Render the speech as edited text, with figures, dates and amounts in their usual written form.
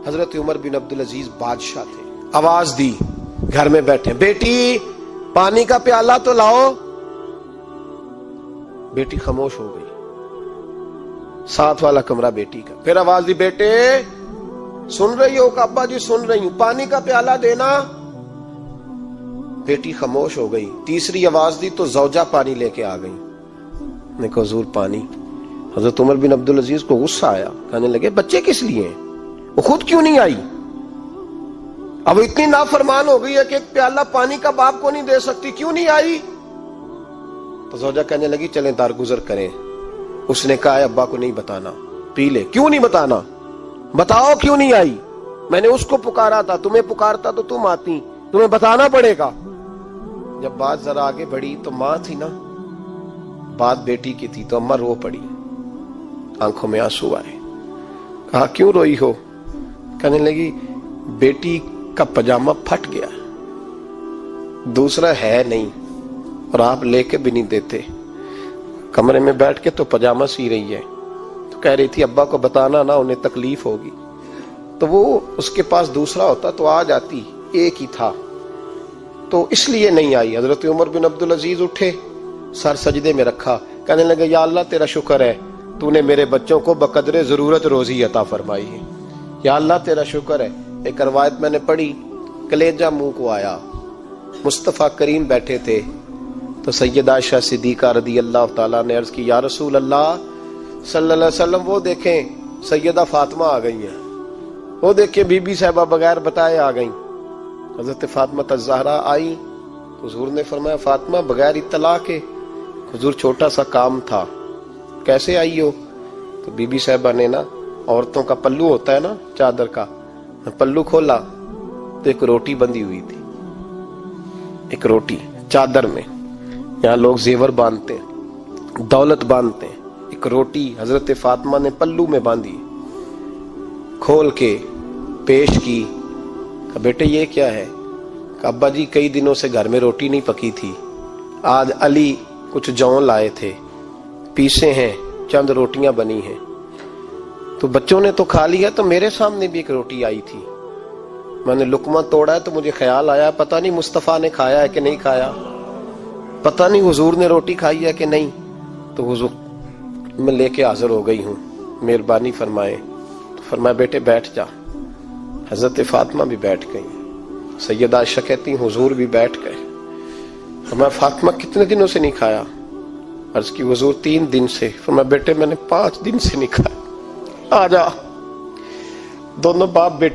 حضرت عمر بن عبد العزیز بادشاہ تھے، آواز دی، گھر میں بیٹھے، بیٹی پانی کا پیالہ تو لاؤ۔ بیٹی خاموش ہو گئی، ساتھ والا کمرہ بیٹی کا، پھر آواز دی، بیٹے سن رہی ہو کہ ابا جی سن رہی ہوں، پانی کا پیالہ دینا۔ بیٹی خاموش ہو گئی، تیسری آواز دی تو زوجہ پانی لے کے آ گئی، نے کہا حضور پانی۔ حضرت عمر بن عبد العزیز کو غصہ آیا، کہنے لگے بچے کس لیے ہیں، وہ خود کیوں نہیں آئی؟ اب اتنی نافرمان ہو گئی ہے کہ ایک پیالہ پانی کا باپ کو نہیں دے سکتی، کیوں نہیں آئی؟ تو زوجہ کہنے لگی چلیں درگزر کریں۔ اس نے کہا ابا کو نہیں بتانا، پی لے۔ کیوں نہیں بتانا؟ بتاؤ کیوں نہیں آئی؟ میں نے اس کو پکارا تھا، تمہیں پکارتا تو تم آتی، تمہیں بتانا پڑے گا۔ جب بات ذرا آگے بڑھی تو ماں تھی نا، بات بیٹی کی تھی، تو اماں رو پڑی، آنکھوں میں آنسو آئے۔ کہا کیوں روئی ہو؟ کہنے لگی بیٹی کا پجامہ پھٹ گیا، دوسرا ہے نہیں، اور آپ لے کے بھی نہیں دیتے، کمرے میں بیٹھ کے تو پجامہ سی رہی ہے، تو کہہ رہی تھی ابا کو بتانا نا، انہیں تکلیف ہوگی، تو وہ اس کے پاس دوسرا ہوتا تو آ جاتی، ایک ہی تھا، تو اس لیے نہیں آئی۔ حضرت عمر بن عبد العزیز اٹھے، سر سجدے میں رکھا، کہنے لگے یا اللہ تیرا شکر ہے، تو نے میرے بچوں کو بقدر ضرورت روزی عطا فرمائی ہے، یا اللہ تیرا شکر ہے۔ ایک روایت میں نے پڑھی، کلیجہ منہ کو آیا، مصطفیٰ کریم بیٹھے تھے، تو سیدہ عائشہ صدیقہ رضی اللہ تعالیٰ نے عرض کی یا رسول اللہ صلی اللہ علیہ وسلم وہ دیکھیں سیدہ فاطمہ آ گئی ہیں، وہ دیکھیں بی بی صاحبہ بغیر بتائے آ گئیں۔ حضرت فاطمہ الزہرا آئی، حضور نے فرمایا فاطمہ بغیر اطلاع کے؟ حضور چھوٹا سا کام تھا۔ کیسے آئی ہو؟ تو بی بی صاحبہ نے نا، عورتوں کا پلو ہوتا ہے نا چادر کا، پلو کھولا تو ایک روٹی بندھی ہوئی تھی، ایک روٹی چادر میں، یہاں لوگ زیور باندھتے ہیں، دولت باندھتے ہیں، ایک روٹی حضرت فاطمہ نے پلو میں باندھی، کھول کے پیش کی، کہ بیٹے یہ کیا ہے؟ کہ ابا جی کئی دنوں سے گھر میں روٹی نہیں پکی تھی، آج علی کچھ جون لائے تھے، پیسے ہیں، چند روٹیاں بنی ہیں، تو بچوں نے تو کھا لیا، تو میرے سامنے بھی ایک روٹی آئی تھی، میں نے لقمہ توڑا ہے تو مجھے خیال آیا پتہ نہیں مصطفیٰ نے کھایا ہے کہ نہیں کھایا، پتہ نہیں حضور نے روٹی کھائی ہے کہ نہیں، تو حضور میں لے کے حاضر ہو گئی ہوں، مہربانی فرمائے۔ تو فرمایا بیٹے بیٹھ جا۔ حضرت فاطمہ بھی بیٹھ گئی، سیدہ عائشہ کہتی حضور بھی بیٹھ گئے۔ فرمایا فاطمہ کتنے دنوں سے نہیں کھایا؟ عرض کی حضور 3 دن سے۔ فرمایا بیٹے میں نے 5 دن سے نہیں کھایا، آ جا۔ دونوں باپ بیٹے